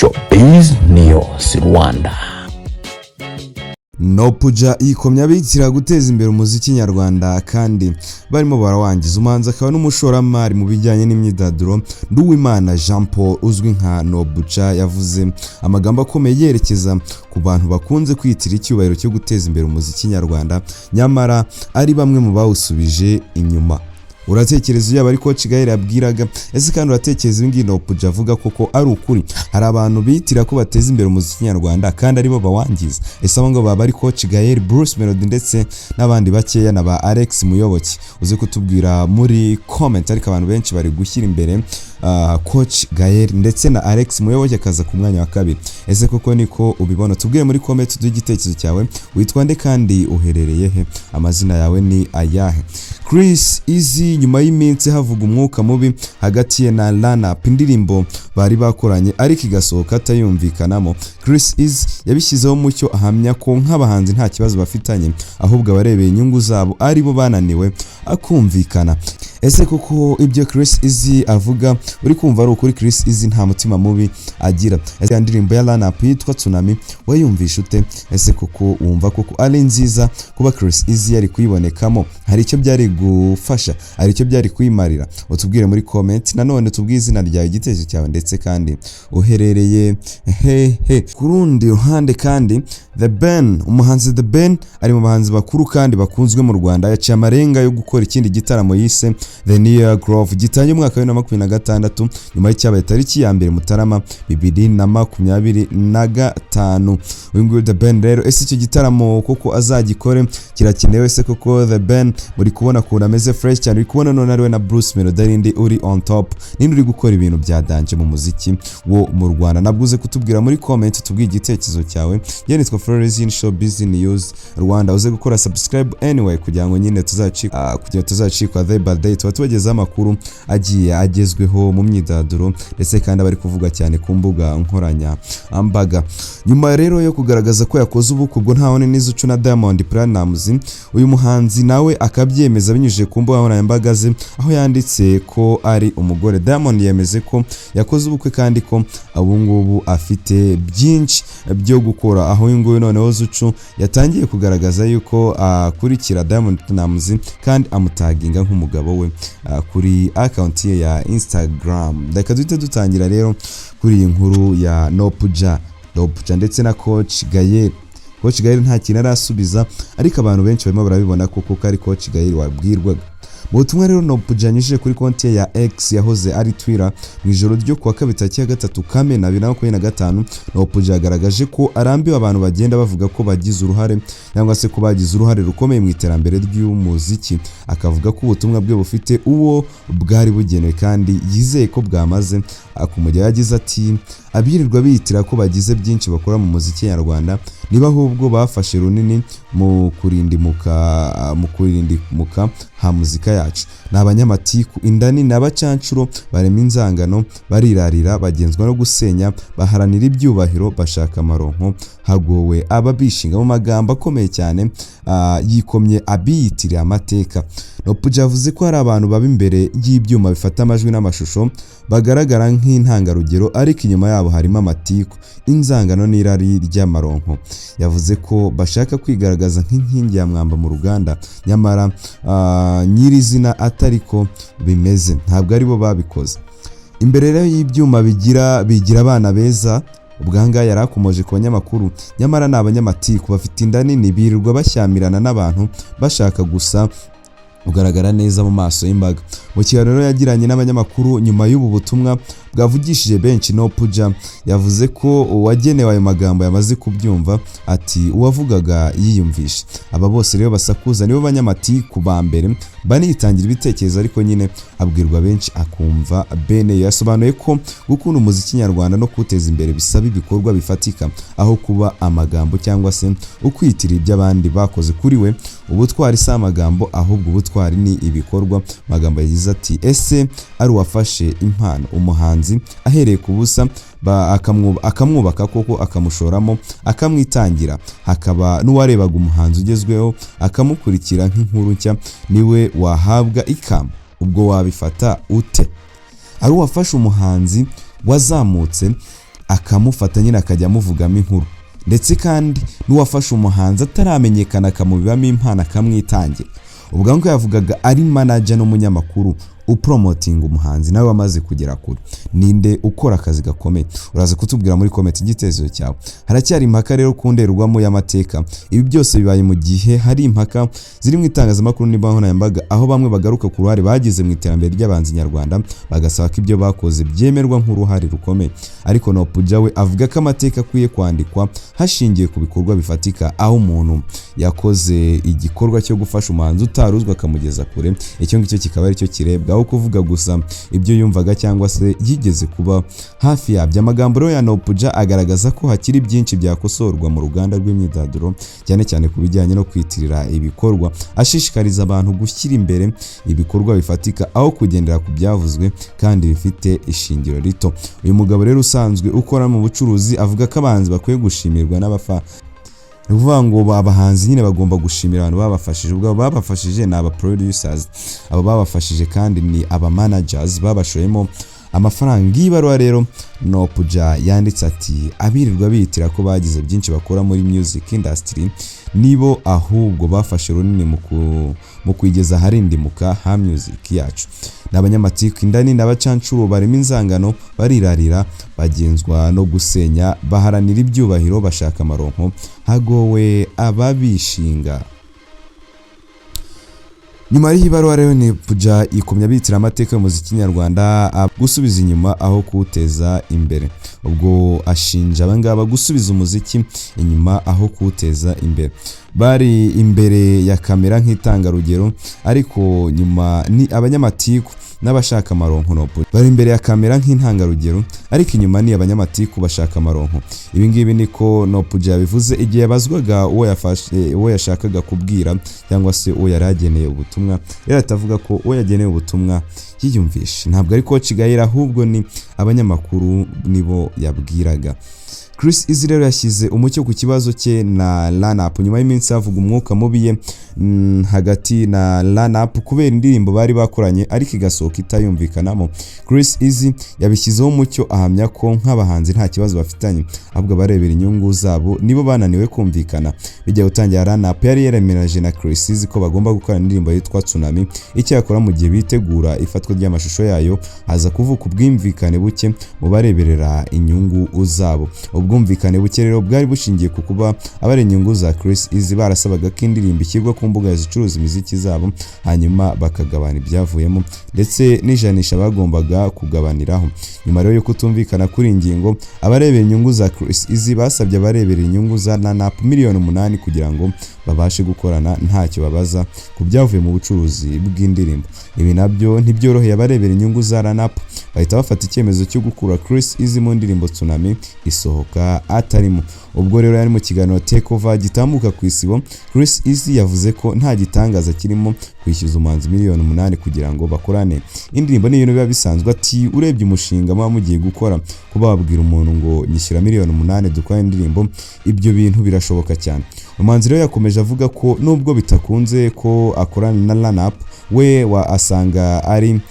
Showbiz News Rwanda. NOPJA ikomye abitira guteza imbere umuziki nyarwanda kandi barimo barawangiza. Umuhanzi akaba n'umushoramari mu bijyanye n'imyidagaduro Nduwimana Jean Paul uzwi nka NOPJA yavuze amagambo akomeye yerekeza ku bantu bakunze kwitira icyubahiro cyo guteza imbere umuziki nyarwanda nyamara ari bamwe mu bawusubije inyuma. Uratekereza yaba ari COACH GAEL yabwiraga ese kandi uratekereza ibingi NOPJA avuga koko ari ukuri? Hari abantu bitira ko bateza imbere umuziki nyarwanda kandi ari bo bawangiza. Ese abo ngo baba ari COACH GAEL, Bruce Melody ndetse n'abandi bakeya na ba Alex Muyoboke? Uze kutubwira muri comment, ariko abantu benshi bari gushyira imbere COACH GAEL ndetse na Alex Muyoboke akaza ku mwanya wa kabiri. Ese koko niko ubibona? Tubwire muri comment uduhe igitekerezo cyawe, witwa nde kandi uherereye he, amazina yawe ni ayahe? CHRISS EAZY nyuma y'iminsi havuga umwuka mubi hagati ye na RUNUP, indirimbo bari bakoranye ariko igasohoka atayumvikanamo. CHRISS EAZY yabishyizeho mucyo ahamya ko nk'abahanzi nta kibazo bafitanye, ahubwo abarebeye inyungu zabo ari bo bananiwe akumvikana. Ese koko ibyo CHRISS EAZY avuga uri kumva ari ukuri? CHRISS EAZY nta mutima mubi agira. Ese indirimbo ya RUNUP yitwa Tsunami wayumvisha ute? Ese koko wumva koko ari nziza kuba CHRISS EAZY yari kuyibonekamo? Hari icyo byari gufasha, hari icyo byari kuyimarira? Utubwire muri comment. Nanone tubwize izina ryawe, igitekerezo cyawe ndetse kandi uherereye he. Ku rundi ruhande kandi The Ben, umuhanzi The Ben ari mu bahanzi bakuru kandi bakunzwe mu Rwanda, yaciye amarenga yo gukora ikindi gitaramo yise The New Year Grove gitangiye mu mwaka wa 2026 nyuma y'icyabaye tariki ya 2 Mutarama 2025. Uyu nguyu The Ben rero, ese icyo gitaramo koko azagikore kirakenewe? Se koko The Ben muri kubona ko ameze fresh cyane, uri kubona none ariwe na Bruce Melody arindi uri on top, ninde uri gukora ibintu bya danje mu muziki wo mu Rwanda? Nabwo kutubwira muri comment, tubwire igitekerezo cyawe. Yene twa Florence Showbiz News Rwanda, uze gukora subscribe anyway kugira ngo nyine tuzacikwa day by day tubageza amakuru agiye agezweho mu myidagaduro ndetse kandi abari kuvuga cyane ku mbuga nkoranya ambaga. Nyuma rero yo kugaragaza ko yakoze ubukwe bwo ntawone n'izucu na Diamond Platnumz, uyu muhanzi nawe akabyemeza binyujije ku mbuga nkoranyambaga ze, aho yanditse ko ari umugore. Diamond yemeze ko yakoze ubukwe kandi ko abungubu afite byinshi byo gukora, aho uyu nguyu noneho Zucu yatangiye kugaragaza yuko akurikira Diamond Platnumz kandi amutaginga nk'umugabo we kuri account ye ya Instagram. Reka duhite dutangira rero kuri iyi nkuru ya NOPJA ndetse na COACH GAEL. COACH GAEL nta kintu arasubiza, ariko abantu benshi barimo barabibona koko ari COACH GAEL wabwirwaga. Mu butumwa rero NOPJA yanyujije kuri konti ya X yahoze ari Twitter mu ijoro ryo kuwa 2 Kamena 2025, NOPJA yagaragaje ko arambiwe abantu bagenda bavuga ko bagize uruhare cyangwa se ko bagize uruhare rukomeye mu iterambere ry'umuziki. Akavuga ko ubutumwa bwe bufite uwo bwari bugenewe kandi yizeye ko bwamaze akumujya. Yagize ati abirirwa bitira ko bagize byinshi bakora mu muziki nyarwanda niba ahubwo bafashe runini mu kurindimuka ha muzika yacu. N'abanyamatiku indani n'abacancuro barema inzangano, barirarira, bagenzwa no gusenya, baharanira ibyubahiro, bashaka amaronko, hagowe ababishinga mu magambo akomeye cyane yikomye abiyitiriye amateka. NOPJA yavuze ko hari abantu baba imbere y'ibyuma bifata amajwi n'amashusho bagaragara nk'intangarugero, ariko inyuma yabo harimo amatiku, inzangano n'irari ry'amaronko. Yavuze ko bashaka kwigaragaza nk'inkingi ya mwamba mu ruganda, nyamara nyirizina atariko bimeze, ntabwo ari bo babikoze. Imbere rero y'ibyuma bigira abana beza, ubwanga yarakomoje ku banyamakuru, nyamara n'abanyamatiku bafite inda nini birirwa bashyamirana n'abantu bashaka gusa ugaragara neza mu maso y'imbaga. Mu kiganiro yagiranye n'abanyamakuru nyuma y'ubu butumwa bwavugishije benshi, NOPJA yavuze ko uwagenewe ayo magambo yamaze kubyumva, ati uwavugaga yiyumvisha. Aba bose rero basakuza nibo banyamatiku ba mbere banitangira ibitekerezo, ariko nyine abwirwa benshi akumva bene. Yasobanuye ko gukunda umuziki nyarwanda no kuteza imbere bisaba ibikorwa bifatika, aho kuba amagambo cyangwa se ukwitira iby'abandi bakoze. Kuri we ubutwari si amagambo, ahubwo ubutwari ni ibikorwa. Magambo yagize ati ese ari uwafashe impano umuhanzi ahereye ku busa akamwubaka koko, akamushoramo, akamwitangira, hakaba n'uwarebaga umuhanzi ugezweho akamukurikira nk'inkuru nshya, niwe wahabwa ikamba. Ubwo wabifata ute? Ari uwafashe umuhanzi wazamutse akamufata nyine akajya amuvugamo inkuru, ndetse kandi n'uwafashe umuhanzi ataramenyekana akamubibamo impano akamwitangira. ubwo ngo yavugaga ari manager n'umunyamakuru upromoting umuhanzi nawe wamaze kugera kure. Ninde ukora akazi gakomeye? Uraza kutubwira muri comment igitekerezo cyawe. Haracyari impaka rero kunderwamo y'amateka. Ibi byose bibaye mu gihe hari impaka ziri mu itangazamakuru n'imbaho yambaga, aho bamwe bagaruka ku ruhare bagize mu iterambere ry'abanzi nyarwanda bagasaba ko ibyo bakoze byemerwa nk'uruhare rukomeye. Ariko NOPJA we avuga ko amateka akwiye kwandikwa hashingiye ku bikorwa bifatika, aho umuntu yakoze igikorwa cyo gufasha umuhanzi utaruzwa akamugeza kure, icyo ngicyo kikaba ari cyo kirebwa, aho kuvuga gusa ibyo yumvaga cyangwa se yigeze kuba hafi yabyo. Amagambo rero ya NOPJA agaragaza ko hakiri byinshi byakosorwa mu ruganda rw'imyidagaduro, cyane cyane ku bijyanye no kwitirira ibikorwa, ashishikariza abantu gushyira imbere ibikorwa bifatika aho kugendera ku byavuzwe kandi bifite ishingiro rito. Uyu mugabo rero usanzwe ukora mu bucuruzi avuga ko abahanzi bakwiye gushimirwa n'abafa uvuga ngo abahanzi nyine bagomba gushimira abantu babafashije. Ubwo babafashije ni aba producers, abo babafashije kandi ni aba managers babashoyemo amafaranga. Ibaruwa rero NOPJA yanditse ati abirirwa bitira ko bagize byinshi bakora muri music industry nibo ahubwo bafashe runini mu kwigeza harindimuka ha music yacu. N'abanyamatiku indani n'abacancuro barimo inzangano, barirarira, bagenzwa no gusenya, baharanira ibyubahiro, bashaka amaronko, hagowe ababishinga. Nyuma y'ibaruwa rero NOPJA ikomya bitira amateka y'umuziki nyarwanda gusubiza inyuma aho kuwuteza imbere. Ubwo ashinja abangaba gusubiza umuziki inyuma aho kuwuteza imbere. Bari imbere ya kamera nk'itangarugero, ariko nyuma ni abanyamatiku n'abashaka amaronko. NOPJA bari imbere ya kamera nk'intangarugero, ariko inyuma ni abanyamatiku bashaka amaronko. Ibi ngibi niko NOPJA yabivuze igihe yabazwaga uwo yashakaga kubwira cyangwa se uwo yarageneye ubutumwa. Rero atavuga ko uwo yageneye ubutumwa yiyumvishe, ntabwo ari COACH GAEL ahubwo ni abanyamakuru nibo yabwiraga. CHRISS rero yashyize umucyo ku kibazo cye na RUNUP nyuma y'iminsi havuga umwuka mubi ye hagati na RUNUP kubera indirimbo bari bakoranye ariko igasohoka itayumvikanamo. CHRISS yabishyizeho umucyo ahamya ko nk'abahanzi nta kibazo bafitanye, ahubwo barebera inyungu zabo nibo bananiwe kumvikana. Bijya gutangira RUNUP yari yeremeranije na CHRISS ko bagomba gukora indirimbo yitwa Tsunami. Icyakora mu gihe bitegura ifatwa ry'amashusho yayo haza kuvuka ubwimvikane buke mu bareberera inyungu zabo. Ubwumvikane buke rero bwari bushingiye ku kuba abari inyungu za CHRISS barasabaga ko indirimbo ishyirwa ku mbuga zicuruza imiziki zabo, hanyuma bakagabana ibyavuyemo ndetse n'ijanisha bagombaga kugabaniraho. Nyuma rero yo kutumvikana kuri ingingo, abarebera inyungu za CHRISS basabye abarebera inyungu za RUNUP miliyoni 8 kugira ngo babashe gukorana ntacyo babaza ku byavuye mu bucuruzi bw'indirimbo. Ibi nabyo ntibyoroheye abarebera inyungu za RUNUP, bahita bafata icyemezo cyo gukura CHRISS mu ndirimbo Tsunami isohoka atarimo. Ubwo rero yari mu kiganiro Takeover gitambuka ku isibo, CHRISS yavuze ko nta gitangaza kirimo kwishyuza umuhanzi miliyoni 8 kugira ngo bakorane indirimbo. Ni ibintu biba bisanzwe. Ati urebye umushinga muba mugiye gukora, kuba wabwira umuntu ngo nyishyura miliyoni 8 dukora indirimbo, ibyo bintu birashoboka cyane. Umuhanzi rero yakomeje avuga ko nubwo bitakunze ko akorana na RUNUP, we asanga ari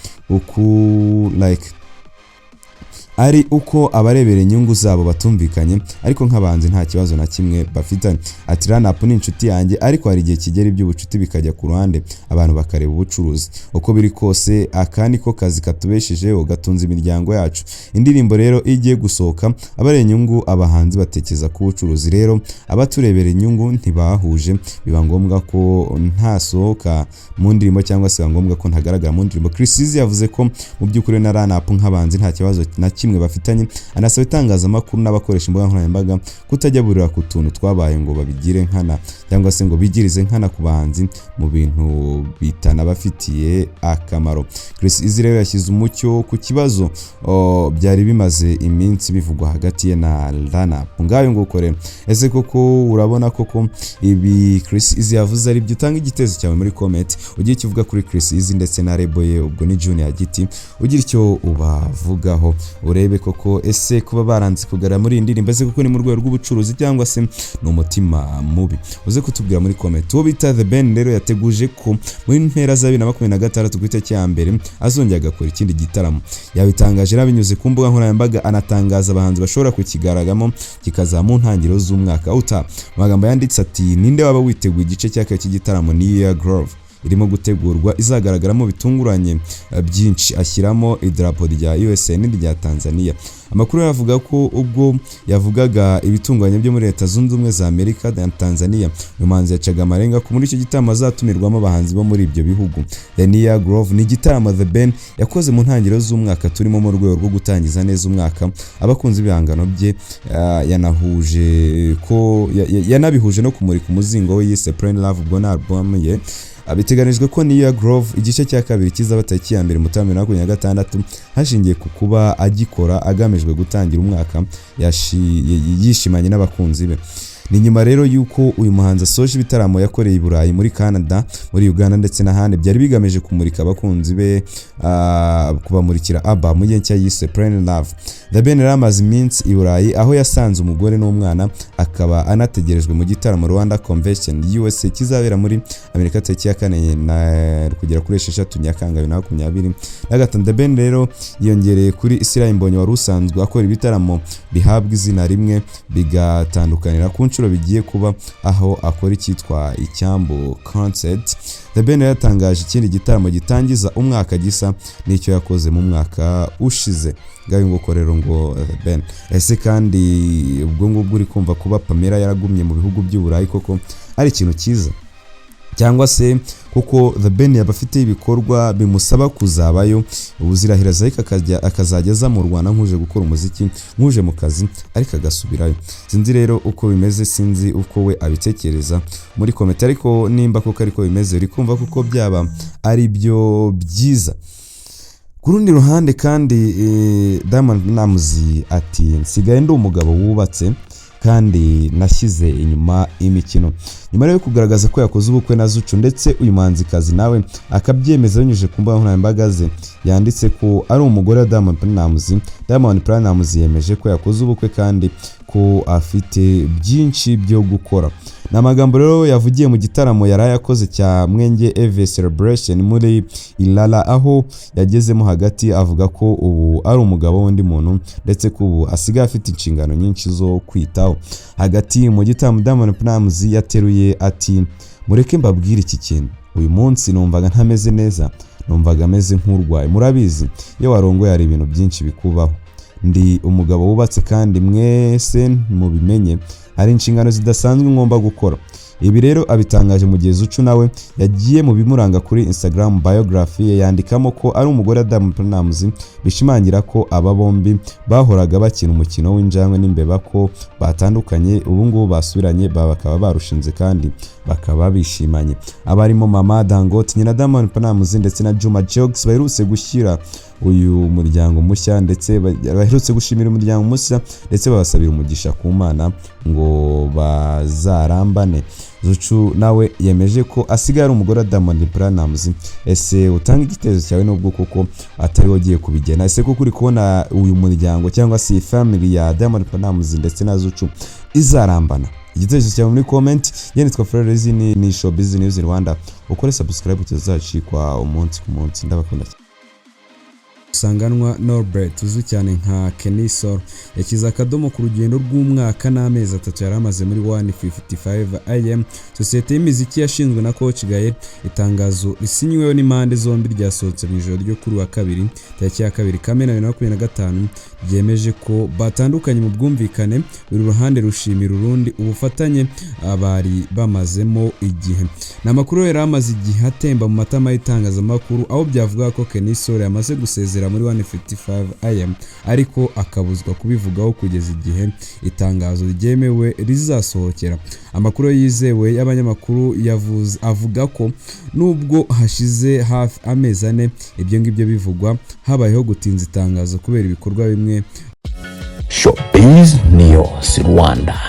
uko abarebera inyungu zabo batumvikanye, ariko nk'abanzi nta kibazo na kimwe bafitanye. Ati RUNUP ni inshuti yanjye, ariko hari igihe kigera iby'ubucuti bikajya ku ruhande abantu bakareba ubucuruzi. Uko biri kose aka niko kazi katubeshejeho, gatunze imiryango yacu. Indirimbo rero igiye gusohoka, abareba inyungu abahanzi batekereza ku bucuruzi, rero abaturebera inyungu ntibahuje, biba ngombwa ko ntasohoka mu ndirimbo cyangwa se biba ngombwa ko ntagaragara mu ndirimbo. CHRISS yavuze ko mu by'ukuri na RUNUP nk'abanzi nta kibazo na kimwe bafitanye. Anasaba itangazamakuru n'abakoresha imbuga nkoranyambaga kutajya burira ku tuntu twabaye ngo babigire nkana cyangwa se ngo bigirize nkana ku bahanzi mu bintu bitanabafitiye akamaro. CHRISS rero yashyize umucyo ku kibazo byari bimaze iminsi bivugwa hagati ye na RUNUP. Ngayo nguko rero, ese koko urabona koko ibi CHRISS yavuze ari byo? Utanga igitekerezo cyawe muri comment, ugiye kivuga kuri CHRISS ndetse na label ye ubwo ni Junior Giti, ugira icyo ubavugaho. urebe koko ese kuba baranze kugaragara muri indirimbo ze kuko ni mu rwego rw'ubucuruzi cyangwa se no mutima mubi. Uze kutubwira muri comment. Uwo bita The Ben rero yateguje ko muri mpera za 2026 ku itariki ya mbere azongera agakora ikindi gitaramo. Yabitangaje nabinyuze ku mbuga nkoranyambaga, anatangaza abahanzi bashobora kukigaragamo kikazamu ntangiriro z'umwaka uta. Magambo yanditse ati ninde waba witeguye igice cy'aka cy'igitaramo New Grove irimo gutegurwa izagaragaramo bitunguranye byinshi, ashyiramo idarapo rya USA n'irya Tanzania. Amakuru yavuga ko ubwo yavugaga ibitunganye byo muri Leta Zunze Ubumwe za Amerika na Tanzania, umuhanzi yacaga amarenga ko muri icyo gitaramo azatumirwamo abahanzi bo muri ibyo bihugu. The New Grove ni igitaramo The Ben yakoze mu ntangiriro z'umwaka turimo mu rwego rwo gutangiza neza umwaka. Abakunzi b'ibihangano bye yanabihuje no kumurika umuzingo we yise Plain Love, ubwo na album ye. Biteganijwe ko New Grove igice cya kabiri kizaba tariki ya 1 Mutarama 2026 hashingiye ku kuba agikora agamijwe gutangira umwaka yishimanye n'abakunzi be. Ni nyuma rero yuko uyu muhanzi asoje ibitaramo yakoreye i Burayi, muri Canada, muri Uganda ndetse n'ahandi, byari bigamije kumurika abakunzi be, kubamurikira album ye nshya yise Plain Love. The Ben ramaze iminsi i Burayi aho yasanze umugore n'umwana, akaba anategerejwe mu gitaramo Rwanda Convention USA kizabera muri Amerika tariki ya 4 kugera kuri 6 Nyakanga 2025. The Ben rero yongereye kuri Israel Mbonyi wari usanzwe akora ibitaramo bihabwa izina rimwe bigatandukanira ku nshuro bigiye kuba, aho akora icyitwa icyambu concert. The Ben yatangaje ikindi gitaramo gitangiza umwaka gisa n'icyo yakoze mu mwaka ushize. Gayo ngo korero ngo The Ben ese kandi ubwo ngubwo uri kumva kuba Pamela yaragumye mu bihugu by'Uburayi koko ari ikintu cyiza, cyangwa se kuko The Ben yabafite ibikorwa bimusaba kuzabayo ubuziraherezo ariko akazageza mu Rwanda nkuje gukora umuziki, nkuje mu kazi ariko agasubirayo. Sinzi rero uko bimeze, sinzi uko we abitekereza muri comment, ariko nimba koko ariko bimeze uri kumva kuko byaba ari byo byiza. Ku rundi ruhande kandi Diamond namuzi ati nsigaye ndi umugabo wubatse kandi nashyize inyuma imikino. Nyuma yo kugaragaza ko yakoze ubukwe na Zucu, ndetse uyu muhanzikazi nawe akabyemeza binyuje ku mbuga nkoranyambaga ze, yanditse ko ari umugore wa Diamond Platnumz. Diamond Platnumz yemeje ko yakoze ubukwe kandi ko afite byinshi byo gukora. N'amagambo rero yavugiye mu gitaramo yari yakoze cya Mwenge EAZY Celebration muri Ilala, aho yagezemo hagati avuga ko ubu ari umugabo w'undi muntu ndetse ko ubu asigaye afite inshingano nyinshi zo kwitaho. Hagati mu gitaramo Diamond Platnumz yateruye ati mureke mbabwire iki kintu, uyu munsi numvaga ntameze neza, numvaga ameze nk'urwaye. Murabizi iyo warongoye hari ibintu byinshi bikubaho, ndi umugabo wubatse kandi mwese mubimenye hari inshingano zidasanzwe ngomba gukora. Ibi rero abitangaje mu gihe Zucu nawe yagiye mu bimuranga kuri Instagram biography ye, yandikamo ko ari umugore wa Diamond Platnumz, bishimangira ko aba bombi bahoraga bakina umukino w'injangwe n'imbeba, ko batandukanye ubu ngubu basubiranye, bakaba barushinze kandi bakaba bishimanye. Abarimo Mama Dangote, nyina Diamond Platnumz ndetse na Juma Jokes baherutse gushyira uyu muryango mushya, ndetse baherutse gushimira umuryango mushya ndetse babasabira umugisha ku Mana ngo bazarambane. Zucu nawe yemeje ko asigaye ari umugore wa Diamond Platnumz. Ese utanga igitekerezo cyawe n'ubwo koko atari wagiye kubigena? Ese koko uri kubona uyu muryango cyangwa se family ya Diamond Platnumz ndetse na Zucu izarambana? Igitekerezo cyawe muri comment. Nitwa Flores, ni Showbiz News Rwanda. Ukore subscribe tuzacikwa umunsi ku munsi. Ndabakunda. Sanganwa Norbert uzwi cyane nka Kenisol yakiza akadomo ku rugendo rw'umwaka n'amezi 3 yaramaze muri 155 IM. Sosiyete y'imiziki yashinzwe na COACH GAEL. Itangazo risinyweho n'impande zombi ryasohotse mu ijoro ryo kuri wa kabiri tariki ya 2 Kamena 2025 ryemeje ko batandukanye mu bwumvikane, buri ruhande rushimira urundi ubufatanye abari bamazemo igihe. N'amakuru yari amaze igihe atemba mu matama y'itangazamakuru, aho byavuga ko Kenisol yamaze gusezera muri 155 IM ariko akabuzwa kubivugaho kugeza igihe itangazo ryemewe rizasohokera. Amakuru yizewe y'abanyamakuru avuga ko nubwo hashize hafi amezi 4 ibyo ngibyo bivugwa, habayeho gutinza itangazo kubera ibikorwa bimwe. Showbiz News Rwanda.